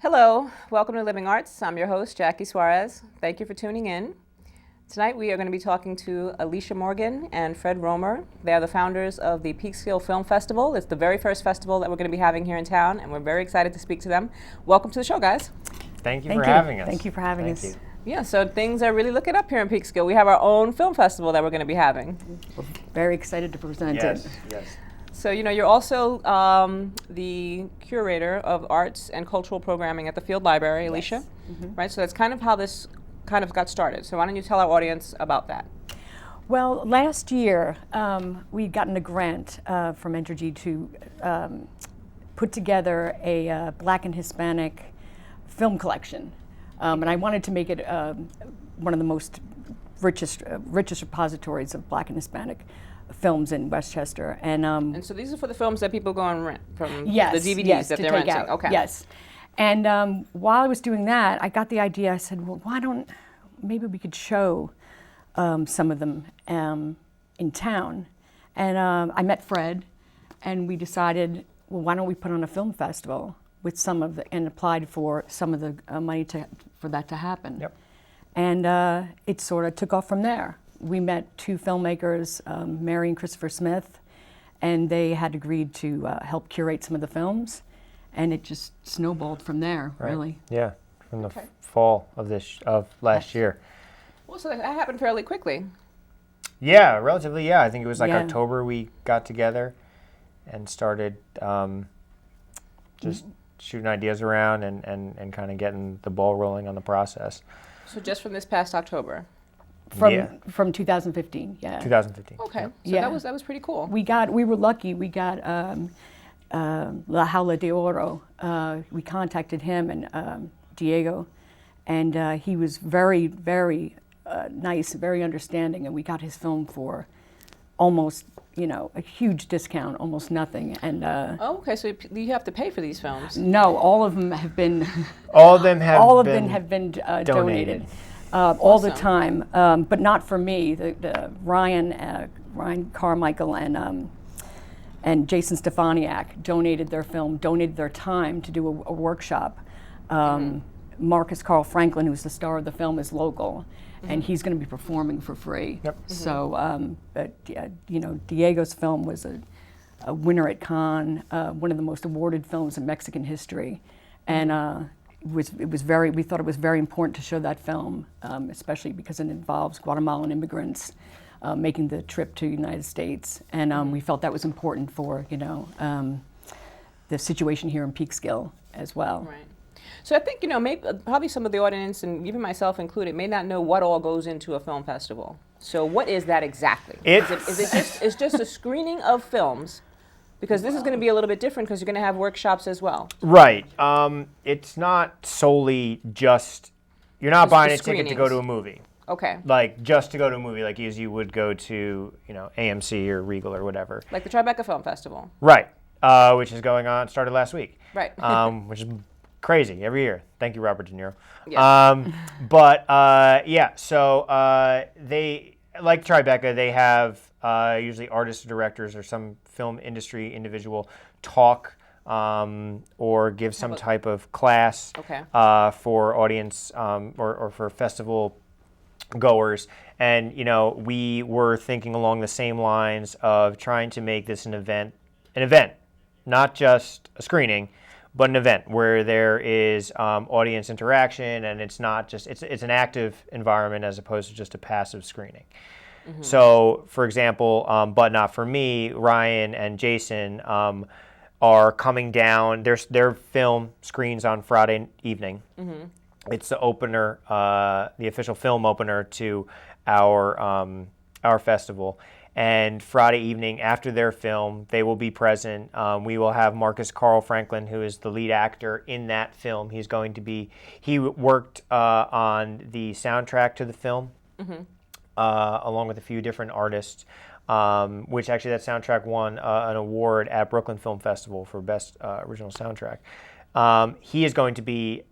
Hello, welcome to Living Arts. I'm your host, Jackie Suarez. Thank you for tuning in. Tonight we are going to be talking to Alicia Morgan and Fred Romer. They are the founders of the Peekskill Film Festival. It's the very first festival that we're going to be having here in town, and we're very excited to speak to them. Welcome to the show, guys. Thank you for having us. Thank you for having us. Yeah, so things are really looking up here in Peekskill. We have our own film festival that we're going to be having. We're very excited to present it. Yes. So, you're also the curator of arts and cultural programming at the Field Library, Alicia, right? So that's kind of how this kind of got started. So why don't you tell our audience about that? Well, last year we'd gotten a grant from Entergy to put together a Black and Hispanic film collection. And I wanted to make it one of the most richest repositories of Black and Hispanic films in Westchester. And so these are for the films that people go and rent from the DVDs that they're renting. Out. Okay. Yes. And while I was doing that, I got the idea. I said, well, maybe we could show some of them in town. And I met Fred, and we decided, well, why don't we put on a film festival with and applied for some of the money for that to happen. Yep. And it sort of took off from there. We met two filmmakers, Mary and Christopher Smith, and they had agreed to help curate some of the films, and it just snowballed from there, really. Yeah, from the fall of last year. Well, so that happened fairly quickly. Yeah, relatively. Yeah, I think it was like Yeah. October we got together and started just shooting ideas around and kind of getting the ball rolling on the process. So just from this past October. From 2015, yeah. 2015. Okay, Yep. so Yeah. that was pretty cool. We were lucky. We got La Jaula de Oro. We contacted him and Diego, and he was very, very nice, very understanding, and we got his film for almost, a huge discount, almost nothing. And okay, so you have to pay for these films. no, all of them have been. All of them have been donated. All the time, but not for me. The Ryan Carmichael and Jason Stefaniak donated their film, donated their time to do a workshop. Marcus Carl Franklin, who's the star of the film, is local, and he's going to be performing for free. Yep. So, Diego's film was a winner at Cannes, one of the most awarded films in Mexican history, and. We thought it was very important to show that film, especially because it involves Guatemalan immigrants making the trip to the United States, and we felt that was important for the situation here in Peekskill as well. Right. So I think probably some of the audience, and even myself included, may not know what all goes into a film festival. So what is that exactly? Is it just a screening of films? Because this is going to be a little bit different because you're going to have workshops as well. Right. It's not solely just, you're not buying a ticket to go to a movie. Okay. Like just to go to a movie, like as you would go to, AMC or Regal or whatever. Like the Tribeca Film Festival. Right. Which is going on, started last week. Right. Which is crazy every year. Thank you, Robert De Niro. Yeah. So they, like Tribeca, they have usually artists or directors or some film industry individual talk or give some type of class for audience or for festival goers. And, we were thinking along the same lines of trying to make this an event, not just a screening, but an event where there is audience interaction, and it's not just, it's an active environment as opposed to just a passive screening. So, for example, But Not For Me, Ryan and Jason are coming down. Their film screens on Friday evening. It's the opener, the official film opener to our festival. And Friday evening, after their film, they will be present. We will have Marcus Carl Franklin, who is the lead actor in that film. He worked on the soundtrack to the film. Along with a few different artists, which actually that soundtrack won an award at Brooklyn Film Festival for Best Original Soundtrack. He is going to be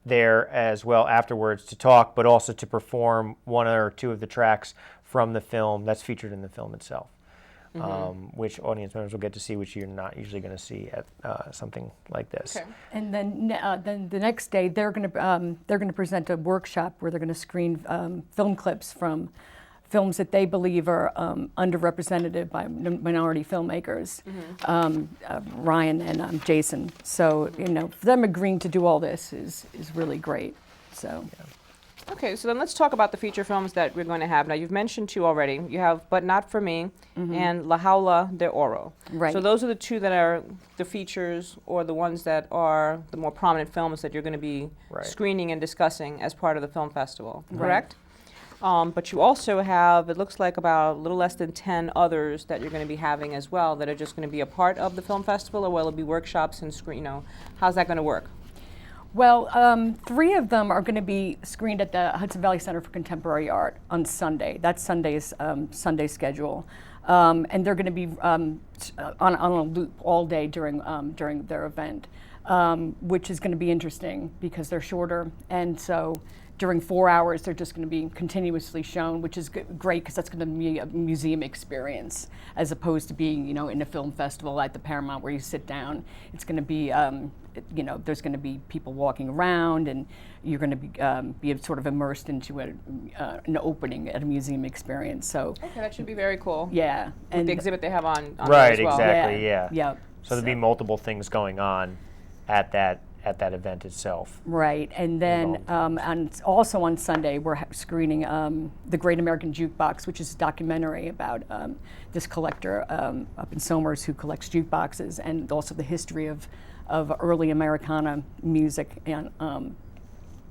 there as well afterwards to talk, but also to perform one or two of the tracks from the film that's featured in the film itself. which audience members will get to see, which you're not usually going to see at something like this. Okay. And then the next day they're going to present a workshop where they're going to screen film clips from films that they believe are underrepresented by minority filmmakers, Ryan and Jason. So for them agreeing to do all this is really great. So. Yeah. Okay, so then let's talk about the feature films that we're going to have. Now, you've mentioned two already. You have But Not For Me and La Jaula de Oro. Right. So those are the two that are the features, or the ones that are the more prominent films that you're going to be screening and discussing as part of the film festival, correct? But you also have, it looks like about a little less than 10 others that you're going to be having as well that are just going to be a part of the film festival, or will it be workshops and how's that going to work? Well, 3 of them are going to be screened at the Hudson Valley Center for Contemporary Art on Sunday. That's Sunday's Sunday schedule. And they're going to be on a loop all day during their event, which is going to be interesting because they're shorter. And so during 4 hours, they're just going to be continuously shown, which is great because that's going to be a museum experience as opposed to being, in a film festival at the Paramount where you sit down. It's going to be, there's going to be people walking around, and you're going to be sort of immersed into an opening at a museum experience. So okay, that should be very cool. Yeah, and the exhibit they have on there right, as well. exactly, yeah. Yeah. So there'll be multiple things going on at that event itself. Right, and then and also on Sunday we're screening The Great American Jukebox, which is a documentary about this collector up in Somers who collects jukeboxes, and also the history of early Americana music and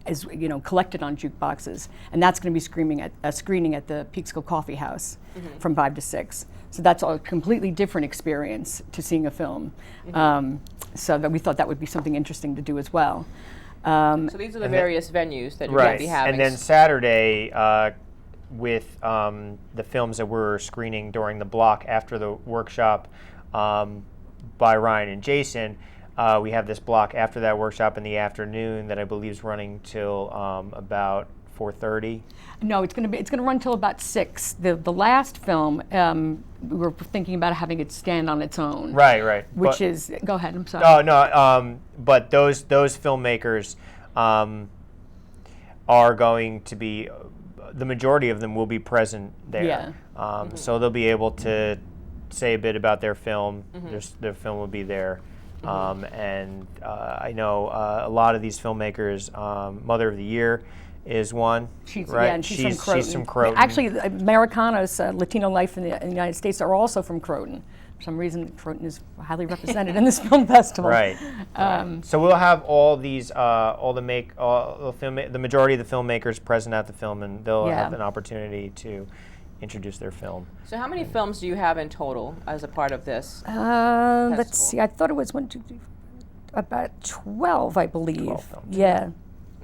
is collected on jukeboxes, and that's going to be screening at the Peekskill Coffee House from 5 to 6. So that's a completely different experience to seeing a film. So that we thought that would be something interesting to do as well. So these are the various venues that you're going to be having. And then Saturday, with the films that we're screening during the block after the workshop by Ryan and Jason, we have this block after that workshop in the afternoon that I believe is running till about 4:30. No, it's going to run till about 6. The last film, we were thinking about having it stand on its own. Right. Which is, go ahead, I'm sorry. Oh, no, but those filmmakers are going to be, the majority of them will be present there. Yeah. So they'll be able to say a bit about their film. Their film will be there. And I know a lot of these filmmakers, Mother of the Year is one, she's right? She's from Croton. She's from Croton. Actually, Americanos, Latino life in the United States, are also from Croton. For some reason, Croton is highly represented in this film festival. Right. So we'll have all these, the majority of the filmmakers present at the film, and they'll have an opportunity to introduce their film. So how many films do you have in total as a part of this let's see, I thought it was about 12, I believe. 12 films. Yeah.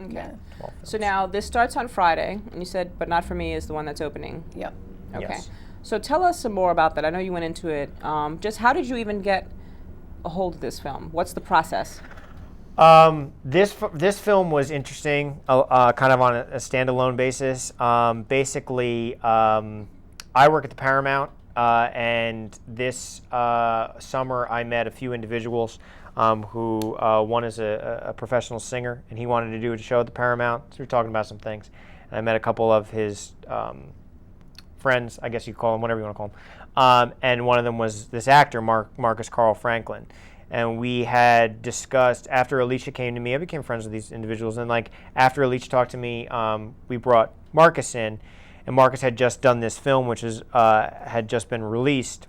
Okay. Yeah. 12 films. So now this starts on Friday, and you said But Not For Me is the one that's opening. Yep. Okay. Yes. So tell us some more about that. I know you went into it. Just how did you even get a hold of this film? What's the process? This film was interesting, kind of on a standalone basis. Basically, I work at the Paramount, and this summer I met a few individuals who one is a professional singer, and he wanted to do a show at the Paramount, so we were talking about some things. And I met a couple of his friends, I guess you call them, whatever you want to call them, and one of them was this actor, Marcus Carl Franklin. And we had discussed, after Alicia came to me, I became friends with these individuals, and after Alicia talked to me, we brought Marcus in, and Marcus had just done this film, which had just been released,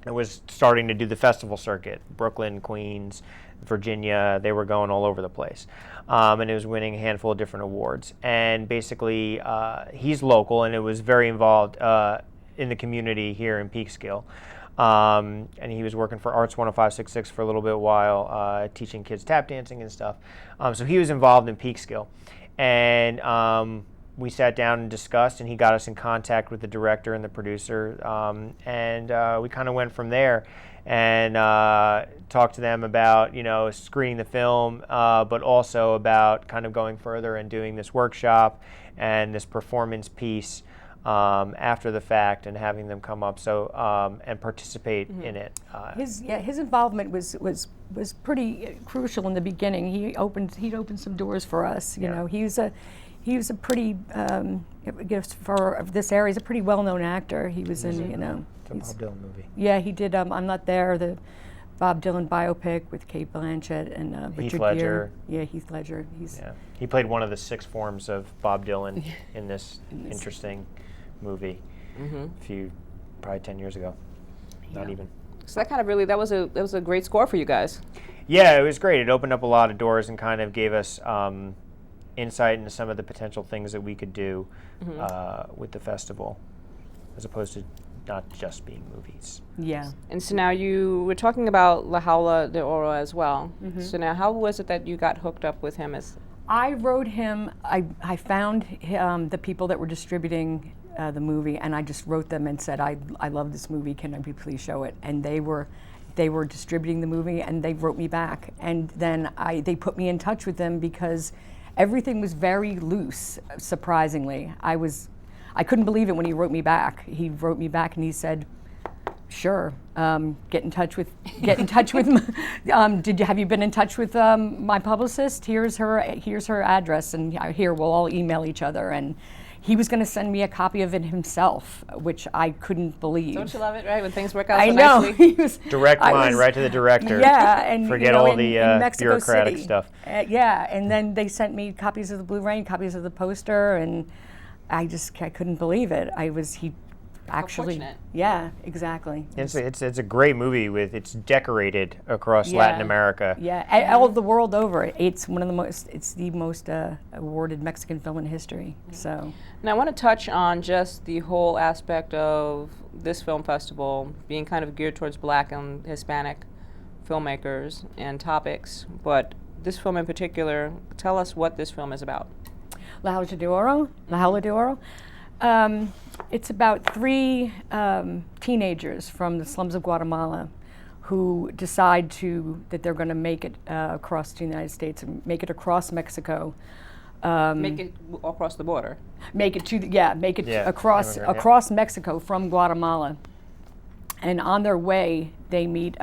and was starting to do the festival circuit, Brooklyn, Queens, Virginia. They were going all over the place, and it was winning a handful of different awards. And basically, he's local, and it was very involved in the community here in Peekskill. And he was working for Arts 10566 for a little bit while, teaching kids tap dancing and stuff. So he was involved in Peekskill. And we sat down and discussed, and he got us in contact with the director and the producer. And we kind of went from there and talked to them about, screening the film, but also about kind of going further and doing this workshop and this performance piece. after the fact and having them come up and participate in it. His involvement was pretty crucial in the beginning. He'd opened some doors for us. You know, he was a pretty for this area. He's a pretty well-known actor. He was in It's a Bob Dylan movie. Yeah, he did. I'm Not There, the Bob Dylan biopic with Kate Blanchett and Richard Heath Ledger. Gere. Yeah, Heath Ledger. He played one of the 6 forms of Bob Dylan in this interesting movie probably 10 years ago. Not even. So that kind of really that was a great score for you guys. Yeah, it was great. It opened up a lot of doors and kind of gave us insight into some of the potential things that we could do with the festival, as opposed to not just being movies. Yeah. And so now you were talking about La Jaula de Oro as well. So now how was it that you got hooked up with him? I wrote him, I found the people that were distributing the movie, and I just wrote them and said, I love this movie, can I please show it? And they were distributing the movie, and they wrote me back. And then they put me in touch with them because everything was very loose, surprisingly. I couldn't believe it when he wrote me back. He wrote me back and he said, "Sure, get in touch with have you been in touch with my publicist? Here's her address, and here we'll all email each other." And he was going to send me a copy of it himself, which I couldn't believe. Don't you love it, right? When things work out so I know. nicely. Direct line right to the director. Yeah, and forget all the bureaucratic stuff. Yeah, and then they sent me copies of the Blu-ray and copies of the poster, and I couldn't believe it. He actually, fortunate. yeah, exactly. It's a great movie. It's decorated across Latin America. Yeah, all the world over. It's the most awarded Mexican film in history. So now I want to touch on just the whole aspect of this film festival being kind of geared towards Black and Hispanic filmmakers and topics, but this film in particular, tell us what this film is about. La Jaula de Oro. It's about 3 teenagers from the slums of Guatemala who decide that they're going to make it across the United States and make it across Mexico. Make it across the border. Across Mexico from Guatemala. And on their way, they meet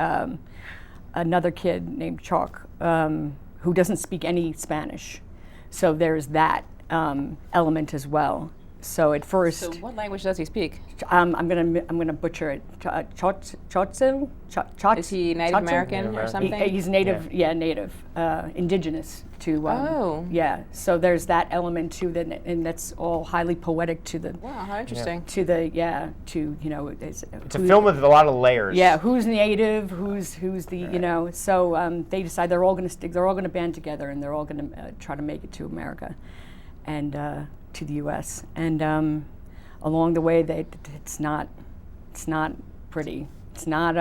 another kid named Chalk who doesn't speak any Spanish. So there's that element as well. So at first, So what language does he speak? I'm gonna butcher it. Chotsu? Is he Native American or something? He's native, native, indigenous to. Yeah. So there's that element too, and that's all highly poetic to the. Wow, how interesting. To the It's a film with a lot of layers. Yeah, who's native? Who's the So they decide they're all gonna band together, and they're all gonna try to make it to America, and to the U.S. And along the way, it's not pretty. It's not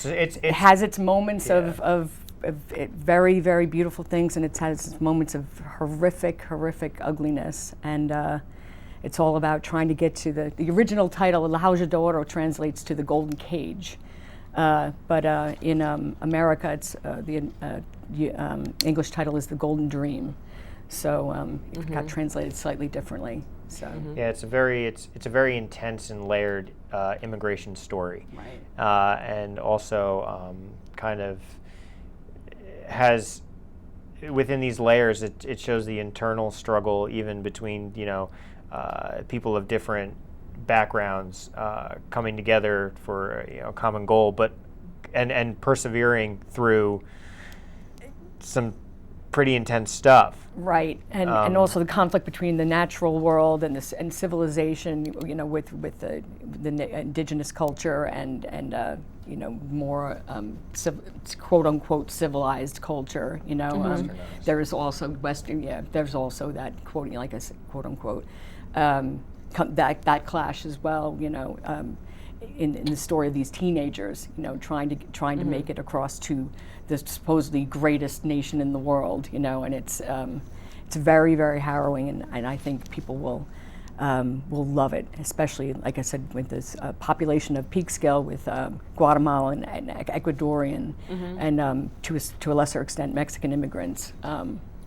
it has its moments of very, very beautiful things, and it has its moments of horrific ugliness. And it's all about trying to get to the original title. La Jaula de Oro translates to the golden cage, but in America, it's the English title is the Golden Dream. So it got translated slightly differently. So yeah, it's a very intense and layered immigration story, right? And also kind of has within these layers, it shows the internal struggle even between people of different backgrounds coming together for a common goal, but and persevering through some pretty intense stuff. Right, and also the conflict between the natural world and civilization, with the indigenous culture and more quote unquote civilized culture. There is also Western. There's also that quoting, like I said, quote unquote, that clash as well. In the story of these teenagers, trying to make it across to the supposedly greatest nation in the world, and it's very, very harrowing, and I think people will love it, especially, like I said, with this population of Peekskill with Guatemalan and Ecuadorian and to a lesser extent Mexican immigrants.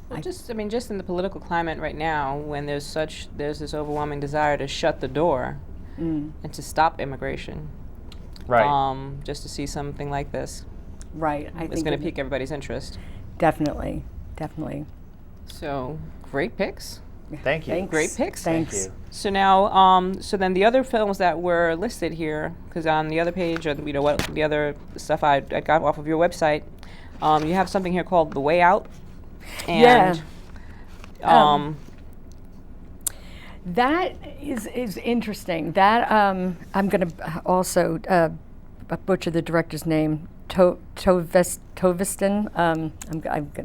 Well, just in the political climate right now, when there's this overwhelming desire to shut the door and to stop immigration. Right. Just to see something like this. Right. I It's think going to pique everybody's interest. definitely. So, great picks. Thank you. Thanks. Great picks. Thank Thanks. you. So now, so then the other films that were listed here, because on the other page, or what the other stuff I got off of your website, you have something here called The Way Out. And, that is interesting. That I'm going to also butcher the director's name, Toveston.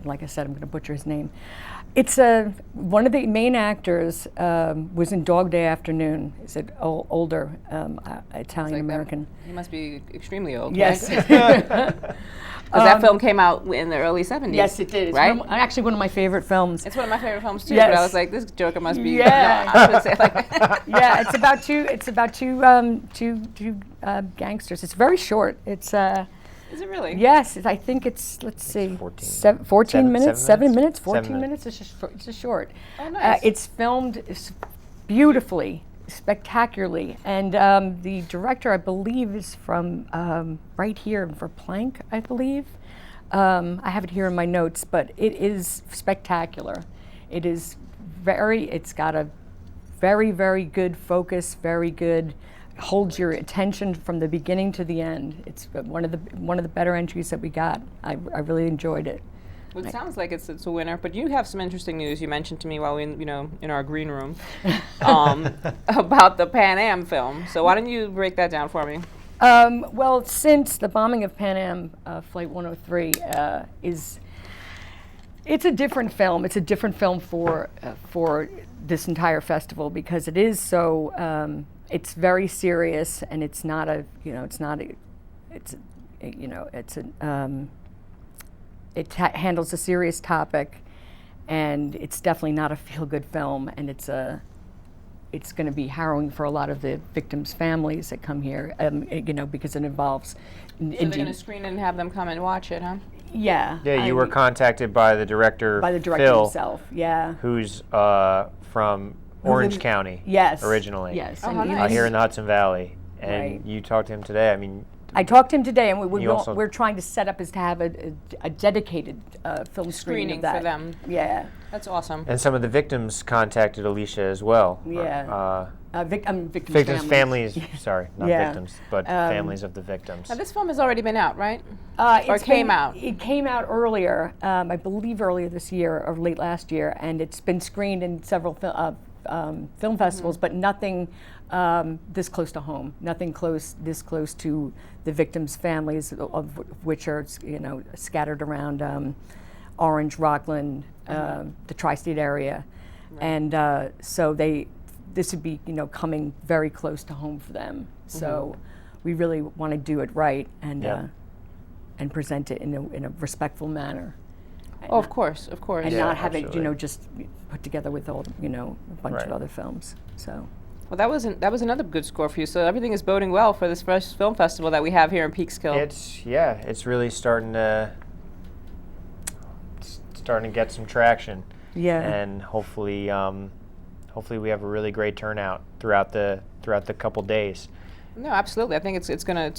Like I said, I'm going to butcher his name. It's one of the main actors was in Dog Day Afternoon. He's an older Italian American. He must be extremely old. Yes. Right? Because that film came out in the early 70s. Yes, it did. It's right? actually one of my favorite films. It's one of my favorite films too. Yes. But I was like, this joker must be. Yeah. No, I shouldn't say it like that. Yeah, it's about two gangsters. It's very short. It's Is it really? yes. I think it's let's see, 14 14 minutes, 7 minutes, 14 7 minutes. It's just short. Oh, nice. It's filmed beautifully, spectacularly, and the director, I believe, is from right here for Plank, I believe. I have it here in my notes, but it is spectacular. It is it's got a very, very good focus, very good, holds your attention from the beginning to the end. It's one of the better entries that we got. I really enjoyed it. Well, it sounds like it's a winner, but you have some interesting news you mentioned to me while we, in our green room, about the Pan Am film. So why don't you break that down for me? Well, since the bombing of Pan Am Flight 103 it's a different film. It's a different film for this entire festival because it is so. It's very serious, and it's not a. It handles a serious topic, and it's definitely not a feel-good film, and it's going to be harrowing for a lot of the victims' families that come here, because it involves. So they're going to screen it and have them come and watch it, huh? Yeah. Yeah, you were contacted by the director, Phil, himself. Yeah. who's from Orange County. Yes. Originally. Yes. Oh, and how he nice. was- Here in the Hudson Valley, and Right. you talked to him today. I mean, I talked to him today, and You we're trying to set up is to have a dedicated film screening of that. for them. Yeah. That's awesome. and some of the victims contacted Alicia as well. Yeah. Victims' Victims' families. Sorry, not Yeah. victims, but families of the victims. Now, this film has already been out, right? Or It's came been- out? It came out earlier, I believe earlier this year or late last year, and it's been screened in several film festivals, but nothing this close to home. Nothing this close to the victims' families, of which are scattered around Orange, Rockland, the tri-state area, and so this would be coming very close to home for them. So we really want to do it right and present it in a respectful manner. Oh, of course. And Yeah, not have absolutely. it, just put together with all, a bunch Right. of other films. So, Well, that was another good score for you. So everything is boding well for this first film festival that we have here in Peekskill. It's really starting to get some traction, yeah. and hopefully we have a really great turnout throughout the couple days. No, absolutely. I think it's gonna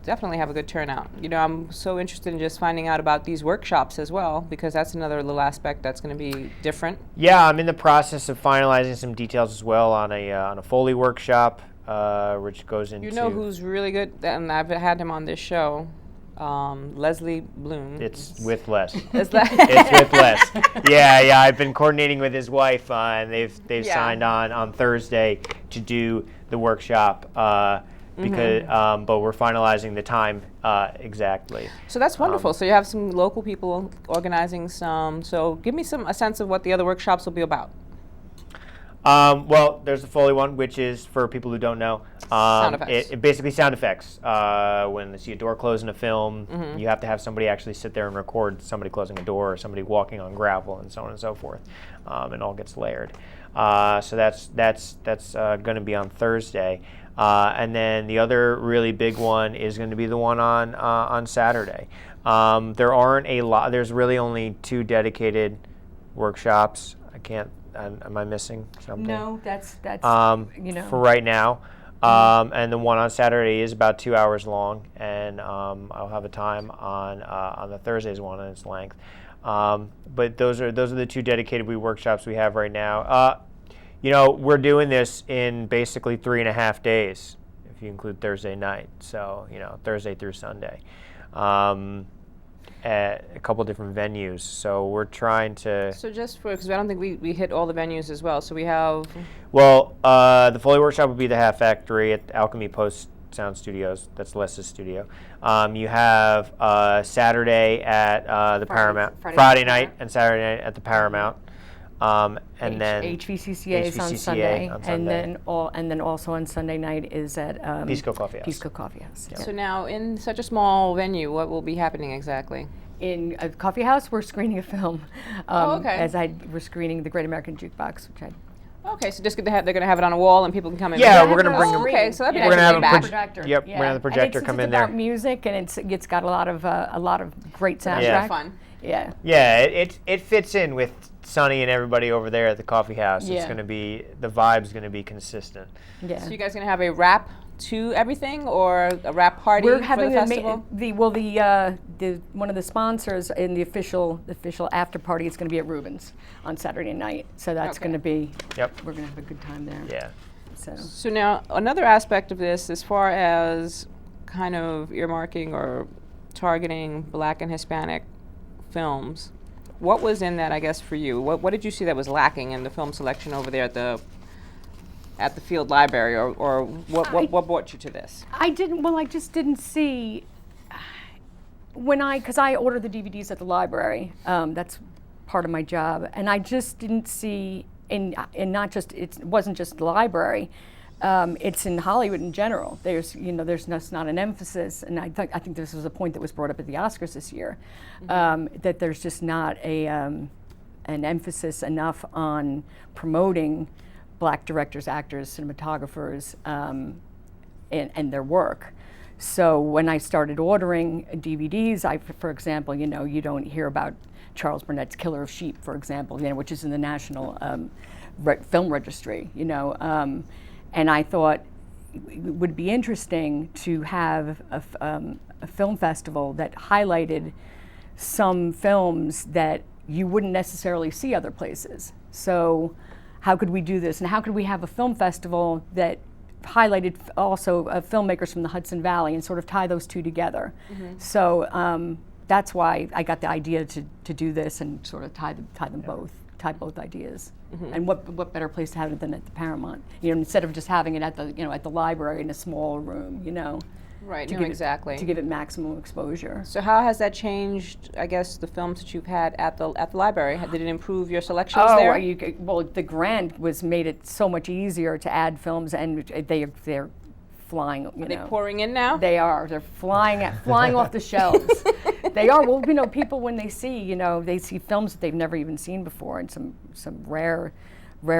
definitely have a good turnout. I'm so interested in just finding out about these workshops as well, because that's another little aspect that's going to be different. Yeah, I'm in the process of finalizing some details as well on a Foley workshop, which goes into. You know who's really good, and I've had him on this show, Leslie Bloom. It's with Les. Is that? It's with Les. Yeah. I've been coordinating with his wife, and they've Yeah. signed on Thursday to do the workshop. Because, but we're finalizing the time exactly. So that's wonderful. So you have some local people organizing some. So give me a sense of what the other workshops will be about. Well, there's the Foley one, which is for people who don't know. Sound effects. It basically sound effects. When they see a door close in a film, you have to have somebody actually sit there and record somebody closing a door or somebody walking on gravel and so on and so forth. It all gets layered. So that's going to be on Thursday. And then the other really big one is going to be the one on Saturday. There aren't a lot. There's really only two dedicated workshops. I can't. Am I missing something? No, that's For right now. And the one on Saturday is about 2 hours long, and I'll have a time on the Thursday's one and its length. But those are the two dedicated workshops we have right now. We're doing this in basically 3.5 days, if you include Thursday night. So Thursday through Sunday, at a couple different venues. So we're trying to. So just because I don't think we hit all the venues as well. So we have. Well, the Foley Workshop would be the Half Factory at Alchemy Post Sound Studios. That's Les's studio. You have Saturday at the Paramount. Friday night and Saturday night at the Paramount. And then HVCCA is on Sunday, and then also on Sunday night is at Peekskill Coffee House. Peekskill Coffee House. Yeah. So now, in such a small venue, what will be happening exactly? In a coffee house, we're screening a film. Okay. We're screening The Great American Jukebox, which Okay, so just they're going to have it on a wall and people can come in. Yeah, we're going to bring them. Okay, so that'd be We're going to have a projector. Yep, we're going to have the projector come in there. It's about music, and it's got a lot of great soundtrack. Yeah, fun. Yeah. Yeah, it fits in with Sonny and everybody over there at the coffee house. Yeah. It's going to be, the vibe's going to be consistent. Yeah. So you guys going to have a wrap to everything, or a wrap party We're for having the festival? the one of the sponsors in the official after party is going to be at Rubens on Saturday night. So that's going to be. Yep. We're going to have a good time there. Yeah. So now another aspect of this, as far as kind of earmarking or targeting Black and Hispanic films, what was in that, I guess, for you? What did you see that was lacking in the film selection over there at the Field Library, or what brought you to this? I just didn't see because I order the DVDs at the library. That's part of my job, and I just didn't see not just it wasn't just the library. It's in Hollywood in general. There's not an emphasis, and I think this was a point that was brought up at the Oscars this year, that there's just not an emphasis enough on promoting Black directors, actors, cinematographers, and their work. So when I started ordering DVDs, for example, you don't hear about Charles Burnett's Killer of Sheep, for example, which is in the National Film Registry, and I thought it would be interesting to have a film festival that highlighted some films that you wouldn't necessarily see other places. So how could we do this? And how could we have a film festival that highlighted also filmmakers from the Hudson Valley and sort of tie those two together? Mm-hmm. So that's why I got the idea to do this and sort of tie both ideas. Mm-hmm. And what better place to have it than at the Paramount? Instead of just having it at the library in a small room, Right, to give it maximum exposure. So how has that changed, I guess, the films that you've had at the library? Did it improve your selections there? The grant made it so much easier to add films, and they're flying. Are they pouring in now? They are. They're flying off the shelves. They are. Well, people when they see films that they've never even seen before, and some rare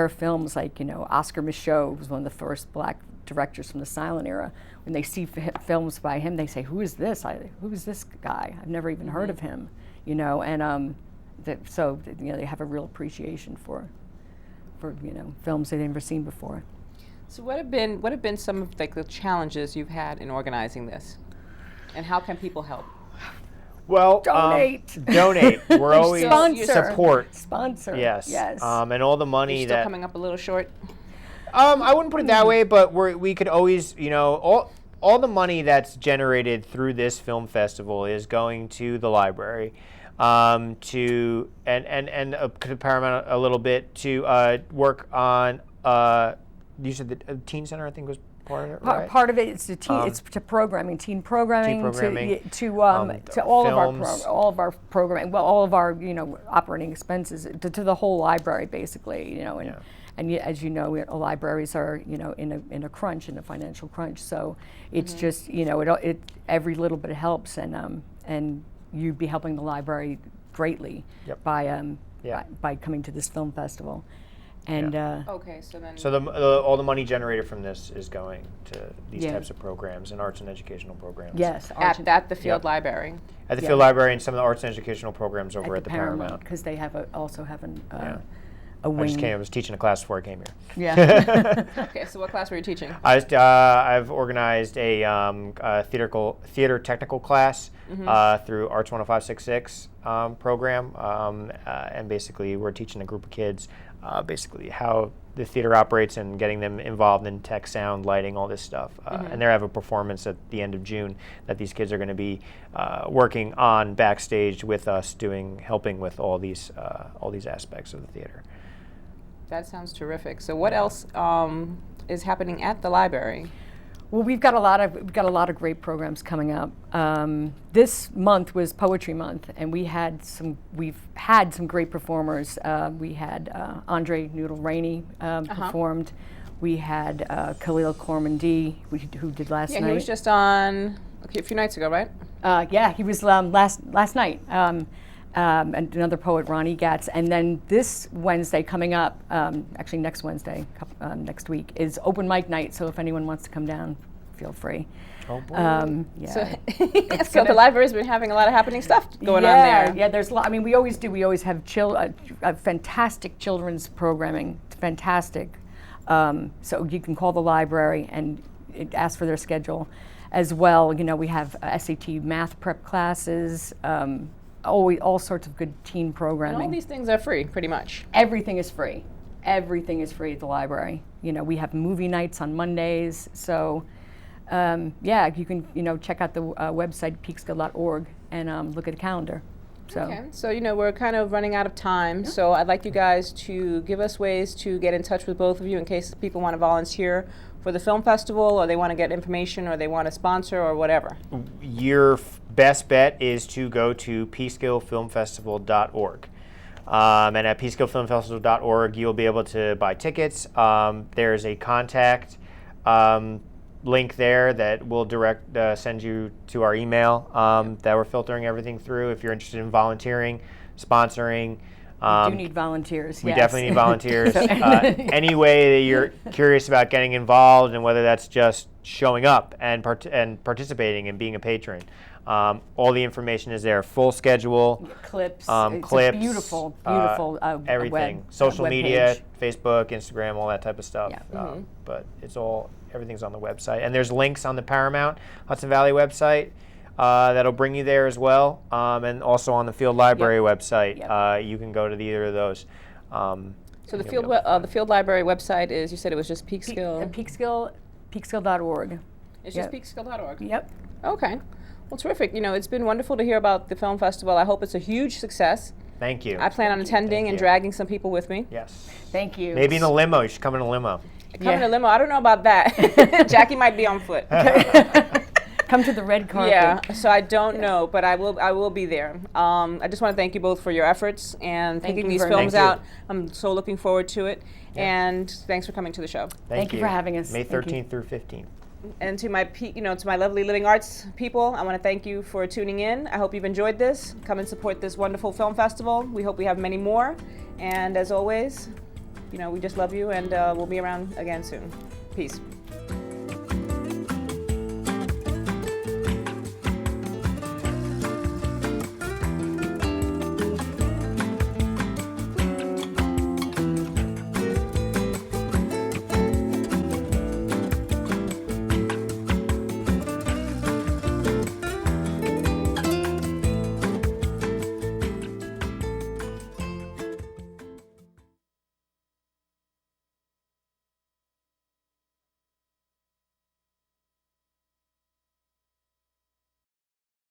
films like Oscar Michaud was one of the first Black directors from the silent era. When they see films by him, they say, "Who is this? Who is this guy? I've never even heard of him." And so they have a real appreciation for films they've never seen before. So what have been some of the challenges you've had in organizing this, and how can people help? Well, donate. We're always support. Sponsor. Yes. And all the money You're still coming up a little short. I wouldn't put it that way, but we could always, all the money that's generated through this film festival is going to the library, to Paramount a little bit to work on. You said the teen center, I think, was part of it, right? Part of it is it's to programming, teen programming, to all of our programming, all of our operating expenses to the whole library basically, And as you know, libraries are in a crunch, in a financial crunch. So it's just it every little bit helps, and you'd be helping the library greatly by coming to this film festival. And Okay, so then. So all the money generated from this is going to these Yeah. types of programs and arts and educational programs. yes, at the field Yep. library. At the Yeah. Field Library and some of the arts and educational programs over at the Paramount, because they have also have a I wing. was teaching a class before I came here. Yeah. Okay, so what class were you teaching? I've organized a theater technical class through Arts 10566 program, and basically we're teaching a group of kids basically how the theater operates and getting them involved in tech, sound, lighting, all this stuff. And they have a performance at the end of June that these kids are going to be working on backstage with us, helping with all these aspects of the theater. That sounds terrific. So what else is happening at the library? Well, we've got a lot of great programs coming up. This month was Poetry Month, and we've had some great performers. We had Andre Noodle Rainey performed. We had Khalil Kormandi, who did last night. Yeah, he was just on a few nights ago, right? Yeah, he was last night. And another poet, Ronnie Gatz. And then this Wednesday coming up, actually next Wednesday, next week, is open mic night. So if anyone wants to come down, feel free. Oh boy. Yeah. So the library's been having a lot of happening stuff going on there. Yeah, there's a lot. I mean, we always do. We always have fantastic children's programming. It's fantastic. So you can call the library and ask for their schedule. As well, we have SAT math prep classes. All sorts of good teen programming. And all these things are free, pretty much. Everything is free. Everything is free at the library. We have movie nights on Mondays. So, yeah, you can check out the website peekskill.org and look at the calendar. So. Okay, so we're kind of running out of time. Yeah. So I'd like you guys to give us ways to get in touch with both of you in case people want to volunteer for the film festival, or they want to get information, or they want to sponsor, or whatever. Your best bet is to go to peekskillfilmfestival.org. And at peekskillfilmfestival.org, you'll be able to buy tickets. There's a contact link there that will send you to our email that we're filtering everything through. If you're interested in volunteering, sponsoring. We do need volunteers. We yes. definitely need volunteers. Any way that you're curious about getting involved, and whether that's just showing up and participating and being a patron. All the information is there. Full schedule. Clips. Clips. It's beautiful everything. Social media, Facebook, Instagram, all that type of stuff. Yeah. But everything's on the website. And there's links on the Paramount Hudson Valley website that'll bring you there as well. And also on the Field Library website. You can go to either of those. So the Field Library website is, you said it was just Peekskill? Peekskill.org. It's just peekskill.org? Yep. Okay. Well, terrific. It's been wonderful to hear about the film festival. I hope it's a huge success. Thank you. I plan on attending and dragging some people with me. Yes. Thank you. Maybe in a limo. You should come in a limo. Come in a limo? I don't know about that. Jackie might be on foot. Come to the red carpet. Yeah, so I don't know, but I will be there. I just want to thank you both for your efforts and picking these films out. I'm so looking forward to it. Yeah. And thanks for coming to the show. Thank you for having us. May 13th through 15th. And to my to my lovely Living Arts people, I want to thank you for tuning in. I hope you've enjoyed this. Come and support this wonderful film festival. We hope we have many more. And as always, we just love you, and we'll be around again soon. Peace.